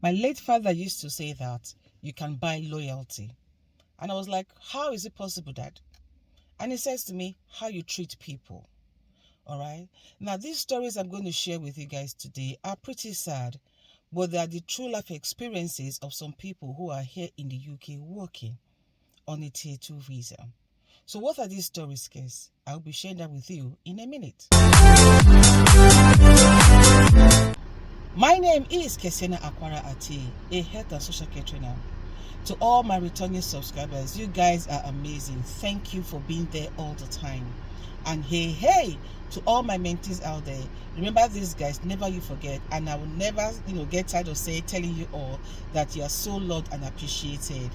My late father used to say that you can buy loyalty. And I was like, how is it possible, Dad? And he says to me, how you treat people. All right. Now, these stories I'm going to share with you guys today are pretty sad, but they are the true life experiences of some people who are here in the UK working on a tier 2 visa. So what are these stories, Kes? I'll be sharing that with you in a minute. My name is Kesienaakwaraatie, a health and social care trainer. To all my returning subscribers, you guys are amazing. Thank you for being there all the time. And hey, to all my mentees out there, remember these guys, never you forget, and I will never, get tired of telling you all that you are so loved and appreciated.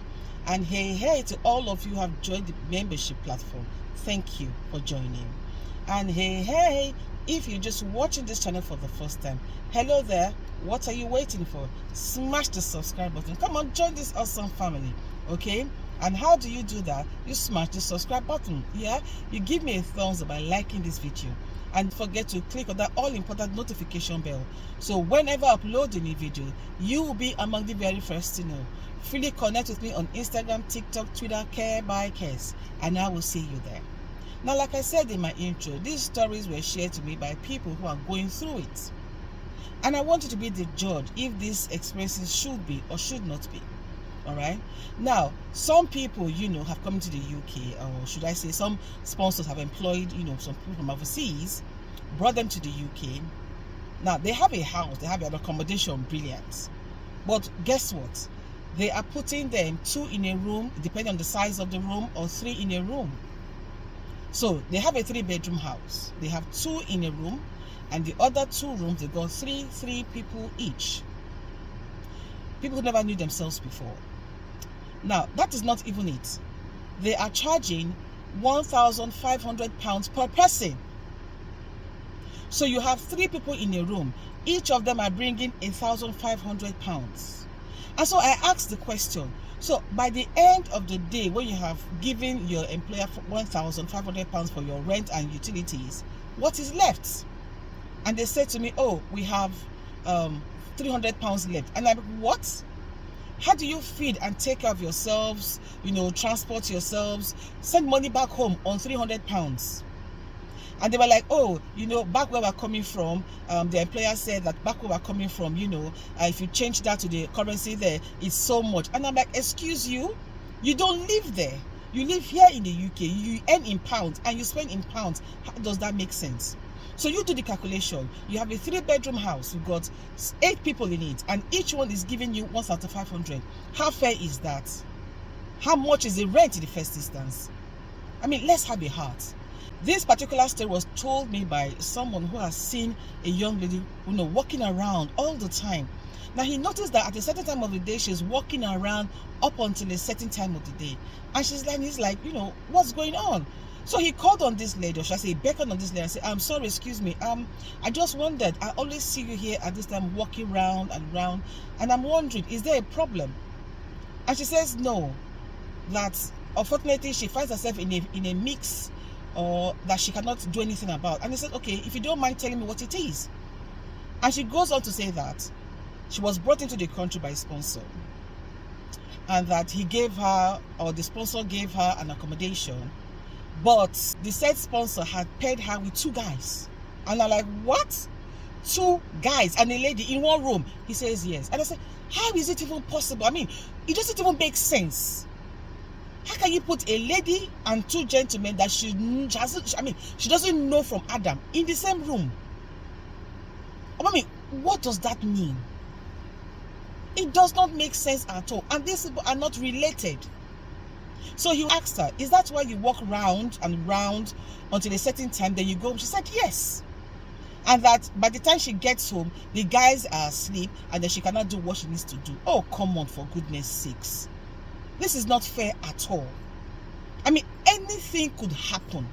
And hey, to all of you who have joined the membership platform, thank you for joining. And hey, if you're just watching this channel for the first time, hello there. What are you waiting for? Smash the subscribe button. Come on, join this awesome family, okay? And how do you do that? You smash the subscribe button, yeah? You give me a thumbs up by liking this video. And forget to click on that all-important notification bell. So whenever I upload a new video, you will be among the very first to know. Freely connect with me on Instagram, TikTok, Twitter, Care by Kes, and I will see you there. Now, like I said in my intro, these stories were shared to me by people who are going through it. And I want you to be the judge if these experiences should be or should not be. All right. Now, some people, have come to the UK, or should I say some sponsors have employed, some people from overseas, brought them to the UK. Now, they have a house, they have an accommodation, brilliant. But guess what? They are putting them 2 in a room, depending on the size of the room, or 3 in a room. So they have a 3-bedroom house. They have 2 in a room, and the other 2 rooms, they got three people each. People who never knew themselves before. Now, that is not even it. They are charging £1,500 per person. So you have 3 people in a room. Each of them are bringing £1,500. And so I asked the question, so by the end of the day, when you have given your employer £1,500 for your rent and utilities, what is left? And they said to me, oh, we have £300 left. And I'm like, what? How do you feed and take care of yourselves, transport yourselves, send money back home on £300? And they were like, oh, back where we're coming from, the employer said that back where we're coming from, if you change that to the currency there, it's so much. And I'm like, excuse you? You don't live there. You live here in the UK. You earn in pounds and you spend in pounds. How does that make sense? So you do the calculation. You have a 3-bedroom house. You've got 8 people in it, and each one is giving you £1,500. How fair is that? How much is the rent in the first instance? I mean, let's have a heart. This particular story was told me by someone who has seen a young lady, walking around all the time. Now, he noticed that at a certain time of the day, she's walking around up until a certain time of the day. And he's like, what's going on? So he called on this lady, or should I say, beckoned on this lady and said, I'm sorry, excuse me. I just wondered, I always see you here at this time walking round and round. And I'm wondering, is there a problem? And she says no, that unfortunately she finds herself in a mix, or that she cannot do anything about. And he said, okay, if you don't mind telling me what it is. And she goes on to say that she was brought into the country by a sponsor, and that he gave her, or the sponsor gave her, an accommodation, but the said sponsor had paired her with 2 guys. And I'm like, what? 2 guys and a lady in one room? He says yes. And I said, how is it even possible? I mean, it doesn't even make sense. How can you put a lady and 2 gentlemen that she doesn't know from Adam in the same room? I mean, what does that mean? It does not make sense at all. And these people are not related. So he asked her, is that why you walk round and round until a certain time, then you go home? She said yes. And that by the time she gets home, the guys are asleep, and then she cannot do what she needs to do. Oh, come on, for goodness sakes. This is not fair at all. I mean, anything could happen.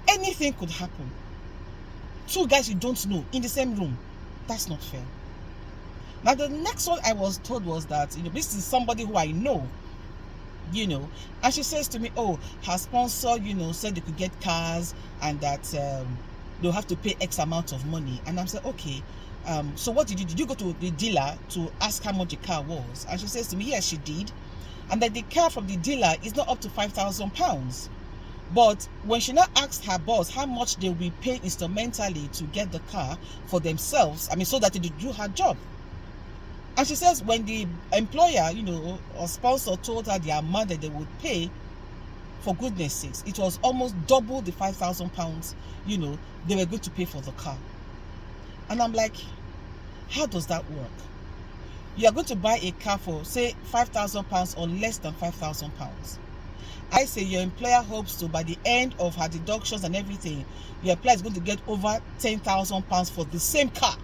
Anything could happen. 2 guys you don't know in the same room. That's not fair. Now, the next one I was told was that, this is somebody who I know, and she says to me, oh, her sponsor, said they could get cars, and that they'll have to pay X amount of money. And I'm saying, okay, so what did you do? Did you go to the dealer to ask how much the car was? And she says to me, yes, she did. And that the car from the dealer is not up to £5,000. But when she now asked her boss how much they will be paying instrumentally to get the car for themselves, so that they do her job. And she says when the employer, or sponsor told her the amount that they would pay, for goodness sakes, it was almost double the £5,000, they were going to pay for the car. And I'm like, how does that work? You are going to buy a car for, say, £5,000 or less than £5,000. I say your employer hopes to, by the end of her deductions and everything, your employer is going to get over £10,000 for the same car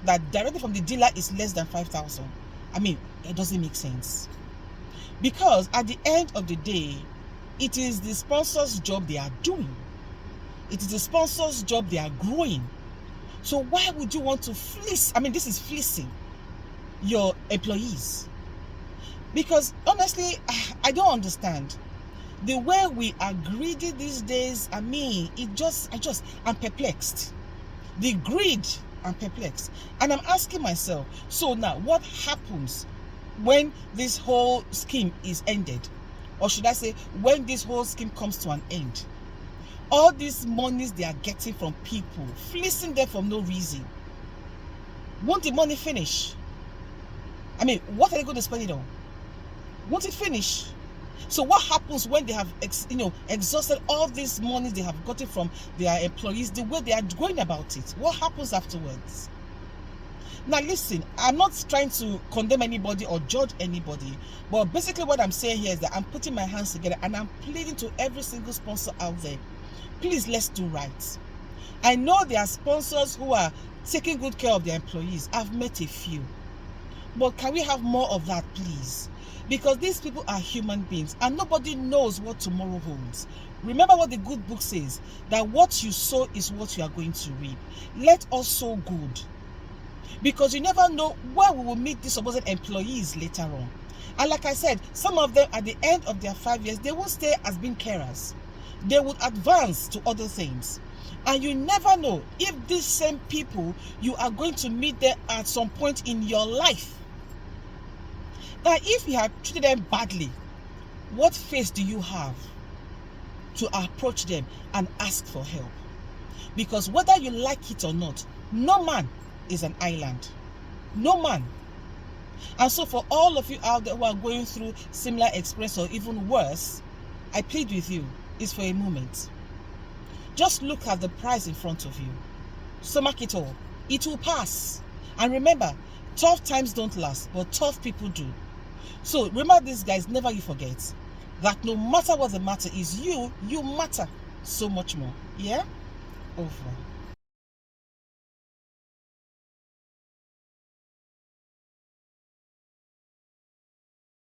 that directly from the dealer is less than £5,000. It doesn't make sense. Because at the end of the day, it is the sponsor's job they are doing. It is the sponsor's job they are growing. So why would you want to fleece? This is fleecing your employees. Because honestly, I don't understand. The way we are greedy these days, I'm perplexed. The greed, I'm perplexed. And I'm asking myself, so now what happens when this whole scheme is ended? Or should I say, when this whole scheme comes to an end? All these monies they are getting from people, fleecing them for no reason. Won't the money finish? What are they going to spend it on? Won't it finish? So what happens when they have exhausted all these monies they have gotten from their employees, the way they are going about it? What happens afterwards? Now listen, I'm not trying to condemn anybody or judge anybody, but basically what I'm saying here is that I'm putting my hands together and I'm pleading to every single sponsor out there, please, let's do right. I know there are sponsors who are taking good care of their employees. I've met a few. But can we have more of that, please? Because these people are human beings and nobody knows what tomorrow holds. Remember what the good book says, that what you sow is what you are going to reap. Let us sow good. Because you never know where we will meet these supposed employees later on. And like I said, some of them at the end of their 5 years, they won't stay as being carers. They would advance to other things. And you never know if these same people, you are going to meet them at some point in your life. Now, if you have treated them badly, what face do you have to approach them and ask for help? Because whether you like it or not, no man is an island. No man. And so for all of you out there who are going through similar experience or even worse, I plead with you, it's for a moment. Just look at the prize in front of you. Stomach it all. It will pass. And remember, tough times don't last, but tough people do. So remember this, guys, never you forget that no matter what the matter is, you matter so much more. Yeah? Over.